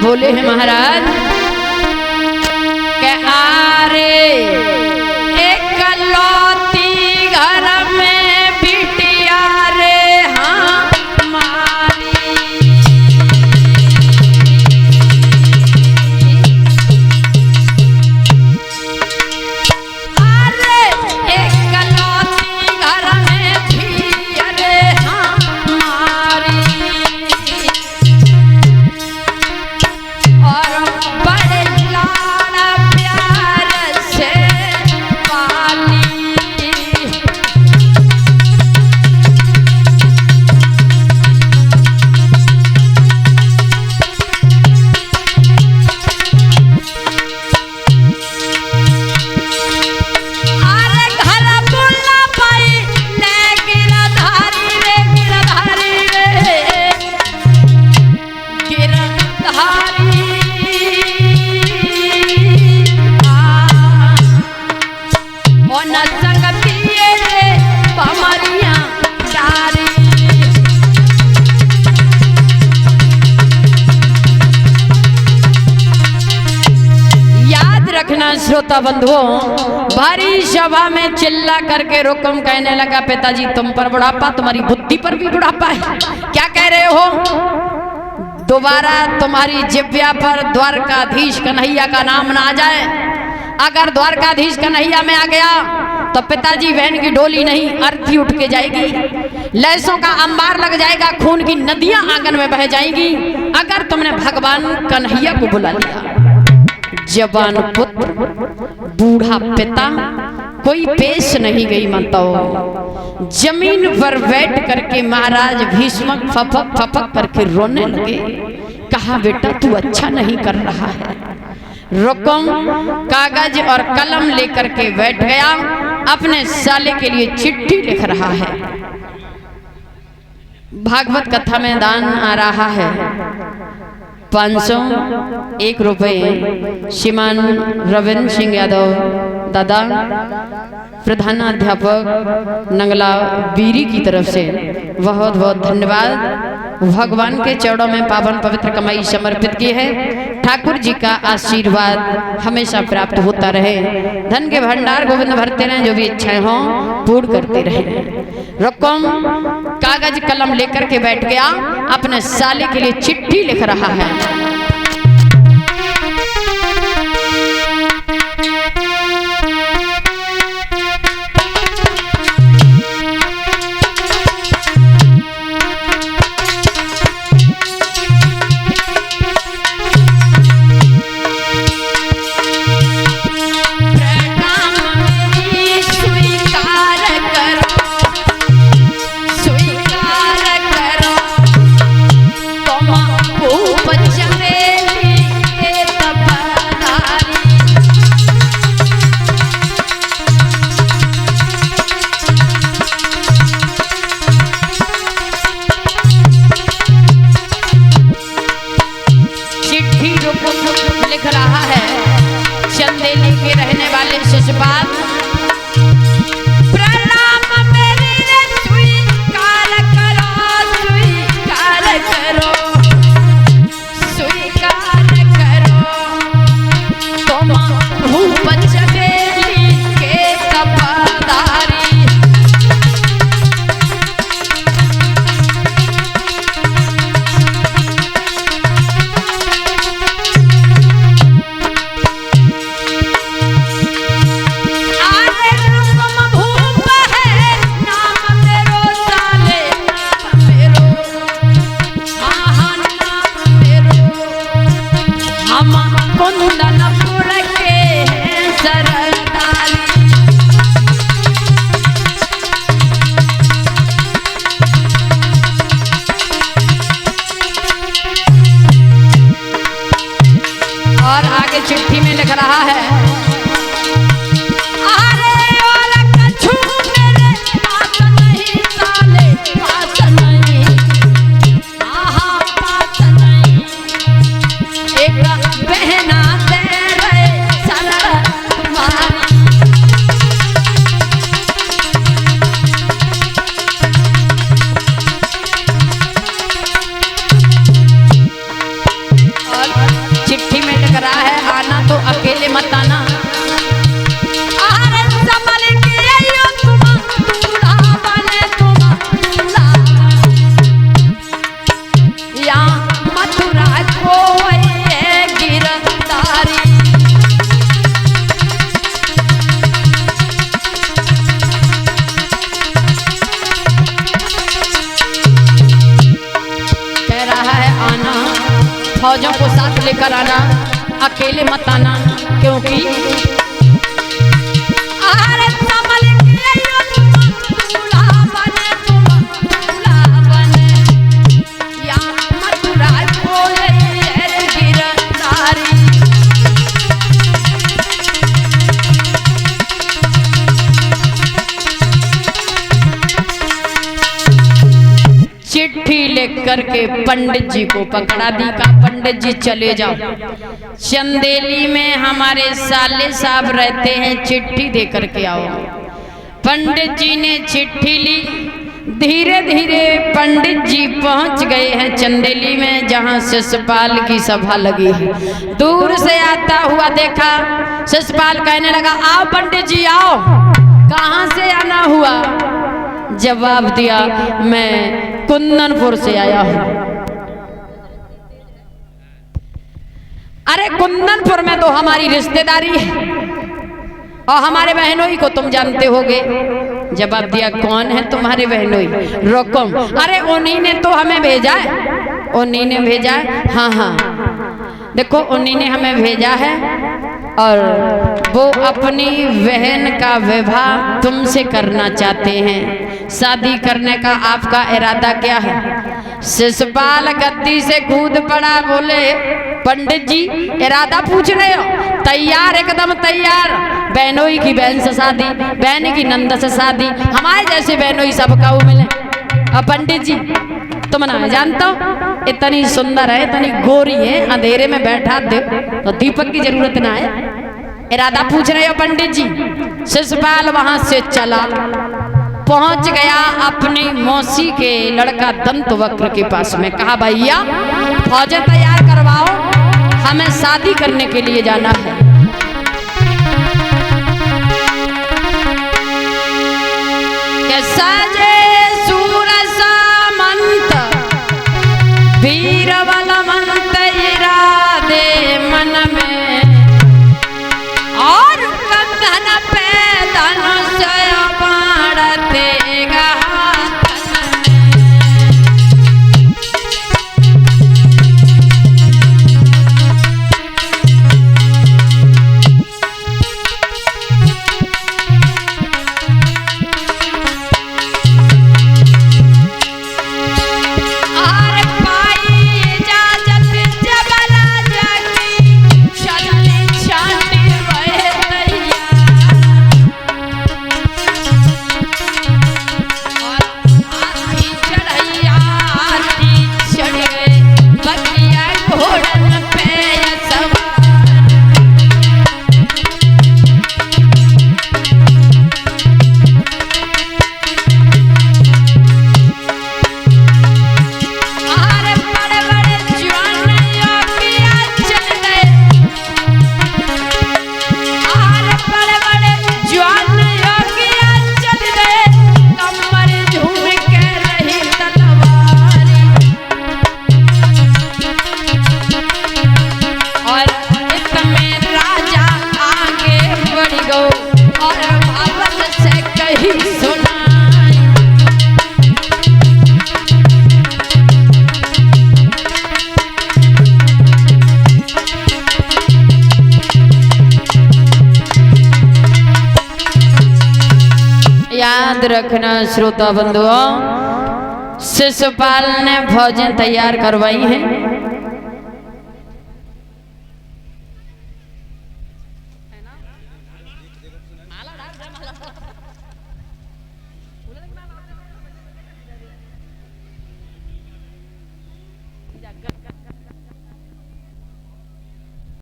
बोले हैं महाराज के आरे एकलौती घर में बिटिया रे हमारी। अरे एकलौती घर में धिया रे हमारी और बड़े लाड़ प्यार से पाली। अरे घर बुला पाई ने गिरधारी रे गिरधारी रे गिरधारी ओ न संगतिये रे पमरिया डारी। याद रखना श्रोता बंधुओं, भारी सभा में चिल्ला करके रुकम कहने लगा पिताजी तुम पर बुढ़ापा, तुम्हारी बुद्धि पर भी बुढ़ापा है। क्या कह रहे हो? दोबारा तुम्हारी जिव्या पर द्वारकाधीश कन्हैया का नाम ना आ जाए। अगर द्वारकाधीश कन्हैया में आ गया तो पिताजी बहन की डोली नहीं अर्थी उठ के जाएगी, लहसों का अंबार लग जाएगा, खून की नदियां आंगन में बह जाएंगी। अगर तुमने भगवान कन्हैया को बुला लिया, जवान पुत्र बूढ़ा पिता कोई पेश नहीं गई मानता हो। जमीन पर बैठ करके महाराज भीष्मक फपक फपक करके रोने लगे। कहा बेटा तू अच्छा नहीं कर रहा है। रुकम कागज और कलम लेकर के बैठ गया, अपने साले के लिए चिट्ठी लिख रहा है। भागवत कथा में दान आ रहा है 501 रुपये श्रीमान रविंद्र सिंह यादव दादा प्रधानाध्यापक नंगला बीरी की तरफ से बहुत बहुत धन्यवाद। भगवान के चरणों में पावन पवित्र कमाई समर्पित की है। ठाकुर जी का आशीर्वाद हमेशा प्राप्त होता रहे। धन के भंडार गोविंद भरते रहें, जो भी इच्छाएं हों पूर्ण करते रहें। रकम कागज कलम लेकर के बैठ गया, अपने साले के लिए चिट्ठी लिख रहा है। चिट्ठी में लिख रहा है, और फौजों को साथ लेकर आना, अकेले मत आना, क्योंकि अरे संभल के दूल्हा बने तुम, दूल्हा बने या मथुरा बोले गिरधारी। चिट्ठी लेकर के पंडित जी को पकड़ा दी, का पंडित जी चले जाओ, चंदेली में हमारे साले साहब रहते हैं, चिट्ठी दे करके आओ। पंडित जी ने चिट्ठी ली, धीरे धीरे पंडित जी पहुंच गए हैं चंदेली में, जहां शिशुपाल की सभा लगी है। दूर से आता हुआ देखा, शिशुपाल कहने लगा आओ पंडित जी आओ। कहां से आना हुआ? जवाब दिया मैं कुंदनपुर से आया हूं। अरे कुंदनपुर में तो हमारी रिश्तेदारी है और हमारे बहनोई को तुम जानते होगे। जवाब दिया कौन है तुम्हारे बहनोई? रोकम। अरे उन्हीं ने तो हमें भेजा है, उन्हीं ने भेजा है। हाँ हाँ देखो उन्हीं ने हमें भेजा है और वो अपनी बहन का विवाह तुमसे करना चाहते हैं। शादी करने का आपका इरादा क्या है? शिशुपाल गद्दी से कूद पड़ा, बोले पंडित जी इरादा पूछ रहे हो? तैयार, एकदम तैयार। बहनोई की बहन से शादी, बहन की नंद से शादी, हमारे जैसे बहनोई सबका वो मिले। और पंडित जी तुम ना जानता हो इतनी सुंदर है, इतनी गोरी है, अंधेरे में बैठा दे तो दीपक की जरूरत ना है। इरादा पूछ रहे हो पंडित जी? शिशुपाल वहां से चला, पहुंच गया अपनी मौसी के लड़का दंतवक्र के पास में। कहा भैया फौजें तैयार करवाओ, हमें शादी करने के लिए जाना है। साजे सूर सामंत वीर बलवंत इरादे मन में, और कंधन पे धनुष बाण तेगा याद रखना श्रोता बंधुओं, शिशुपाल ने फौजें तैयार करवाई हैं।